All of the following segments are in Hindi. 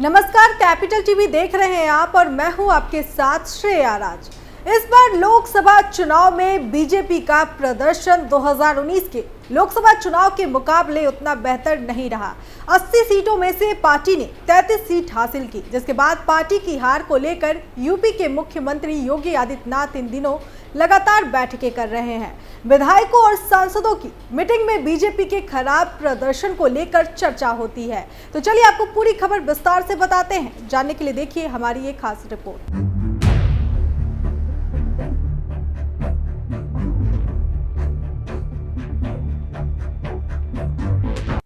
नमस्कार, कैपिटल टीवी देख रहे हैं आप और मैं हूं आपके साथ श्रेया राज। इस बार लोकसभा चुनाव में बीजेपी का प्रदर्शन 2019 के लोकसभा चुनाव के मुकाबले उतना बेहतर नहीं रहा। 80 सीटों में से पार्टी ने 33 सीट हासिल की, जिसके बाद पार्टी की हार को लेकर यूपी के मुख्यमंत्री योगी आदित्यनाथ इन दिनों लगातार बैठकें कर रहे हैं। विधायकों और सांसदों की मीटिंग में बीजेपी के खराब प्रदर्शन को लेकर चर्चा होती है। तो चलिए आपको पूरी खबर विस्तार से बताते हैं। जानने के लिए देखिए हमारी एक खास रिपोर्ट।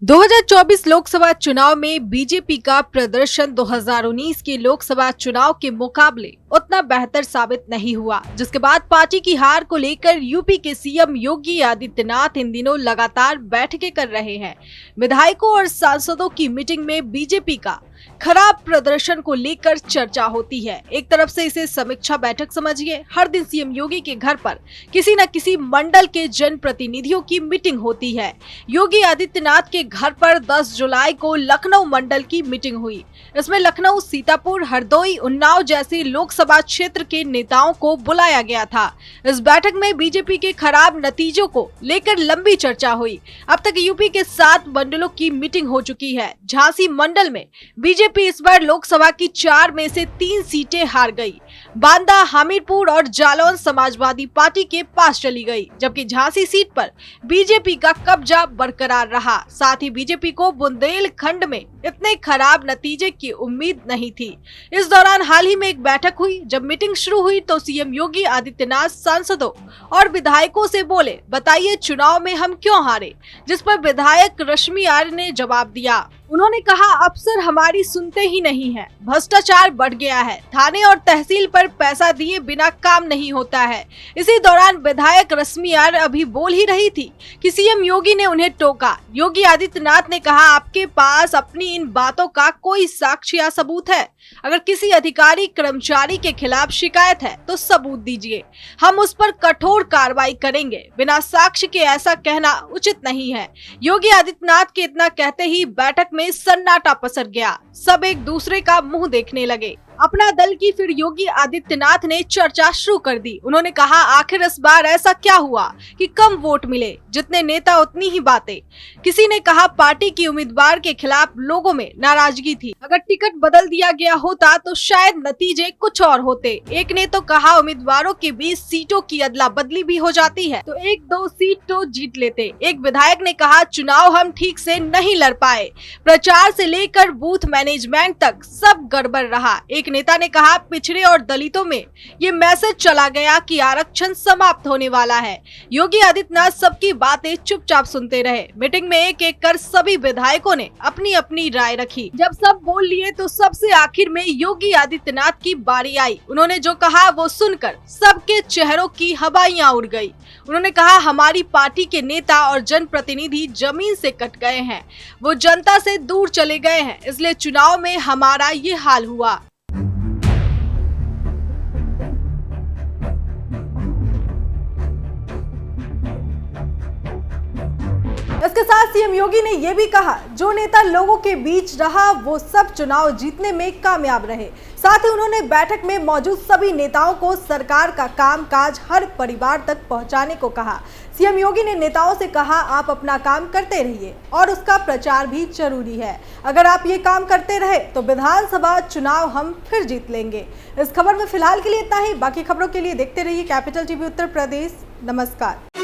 2024 लोकसभा चुनाव में बीजेपी का प्रदर्शन 2019 के लोकसभा चुनाव के मुकाबले उतना बेहतर साबित नहीं हुआ, जिसके बाद पार्टी की हार को लेकर यूपी के सीएम योगी आदित्यनाथ इन दिनों लगातार बैठकें कर रहे हैं। विधायकों और सांसदों की मीटिंग में बीजेपी का खराब प्रदर्शन को लेकर चर्चा होती है। एक तरफ से इसे समीक्षा बैठक समझिए। हर दिन सीएम योगी के घर पर किसी न किसी मंडल के जनप्रतिनिधियों की मीटिंग होती है। योगी आदित्यनाथ के घर पर 10 जुलाई को लखनऊ मंडल की मीटिंग हुई। इसमें लखनऊ, सीतापुर, हरदोई, उन्नाव जैसे लोकसभा क्षेत्र के नेताओं को बुलाया गया था। इस बैठक में बीजेपी के खराब नतीजों को लेकर लंबी चर्चा हुई। अब तक यूपी के 7 मंडलों की मीटिंग हो चुकी है। झांसी मंडल में बीजेपी इस बार लोकसभा की 4 में से 3 सीटें हार गई। बांदा, हमीरपुर और जालौन समाजवादी पार्टी के पास चली गई, जबकि झांसी सीट पर बीजेपी का कब्जा बरकरार रहा। साथ ही बीजेपी को बुंदेलखंड में इतने खराब नतीजे की उम्मीद नहीं थी। इस दौरान हाल ही में एक बैठक हुई। जब मीटिंग शुरू हुई तो सीएम योगी आदित्यनाथ सांसदों और विधायकों से बोले, बताइए चुनाव में हम क्यों हारे, जिस पर विधायक रश्मि आर्य ने जवाब दिया। उन्होंने कहा, अफसर हमारी सुनते ही नहीं है, भ्रष्टाचार बढ़ गया है, थाने और तहसील पर पैसा दिए बिना काम नहीं होता है। इसी दौरान विधायक रश्मि आर्य अभी बोल ही रही थी कि सीएम योगी ने उन्हें टोका। योगी आदित्यनाथ ने कहा, आपके पास अपनी इन बातों का कोई साक्ष्य या सबूत है? अगर किसी अधिकारी कर्मचारी के खिलाफ शिकायत है तो सबूत दीजिए, हम उस पर कठोर कार्रवाई करेंगे। बिना साक्ष्य के ऐसा कहना उचित नहीं है। योगी आदित्यनाथ के इतना कहते ही बैठक में सन्नाटा पसर गया। सब एक दूसरे का मुंह देखने लगे। अपना दल की फिर योगी आदित्यनाथ ने चर्चा शुरू कर दी। उन्होंने कहा, आखिर इस बार ऐसा क्या हुआ कि कम वोट मिले, जितने नेता उतनी ही बातें। किसी ने कहा, पार्टी की उम्मीदवार के खिलाफ लोगों में नाराजगी थी, अगर टिकट बदल दिया गया होता तो शायद नतीजे कुछ और होते। एक ने तो कहा, उम्मीदवारों के बीच सीटों की अदला बदली भी हो जाती है तो 1-2 सीट तो जीत लेते। एक विधायक ने कहा, चुनाव हम ठीक से नहीं लड़ पाए, प्रचार से लेकर बूथ मैनेजमेंट तक सब गड़बड़ रहा। एक नेता ने कहा, पिछड़े और दलितों में ये मैसेज चला गया कि आरक्षण समाप्त होने वाला है। योगी आदित्यनाथ सबकी बातें चुपचाप सुनते रहे। मीटिंग में एक एक कर सभी विधायकों ने अपनी अपनी राय रखी। जब सब बोल लिए तो सबसे आखिर में योगी आदित्यनाथ की बारी आई। उन्होंने जो कहा वो सुनकर सबके चेहरों की हवाइयां उड़ गई। उन्होंने कहा, हमारी पार्टी के नेता और जनप्रतिनिधि जमीन से कट गए हैं, वो जनता से दूर चले गए हैं, इसलिए चुनाव में हमारा ये हाल हुआ। इसके साथ सीएम योगी ने यह भी कहा, जो नेता लोगों के बीच रहा वो सब चुनाव जीतने में कामयाब रहे। साथ ही उन्होंने बैठक में मौजूद सभी नेताओं को सरकार का कामकाज हर परिवार तक पहुंचाने को कहा। सीएम योगी ने नेताओं से कहा, आप अपना काम करते रहिए और उसका प्रचार भी जरूरी है। अगर आप ये काम करते रहे तो विधानसभा चुनाव हम फिर जीत लेंगे। इस खबर में फिलहाल के लिए इतना ही। बाकी खबरों के लिए देखते रहिए कैपिटल टीवी उत्तर प्रदेश। नमस्कार।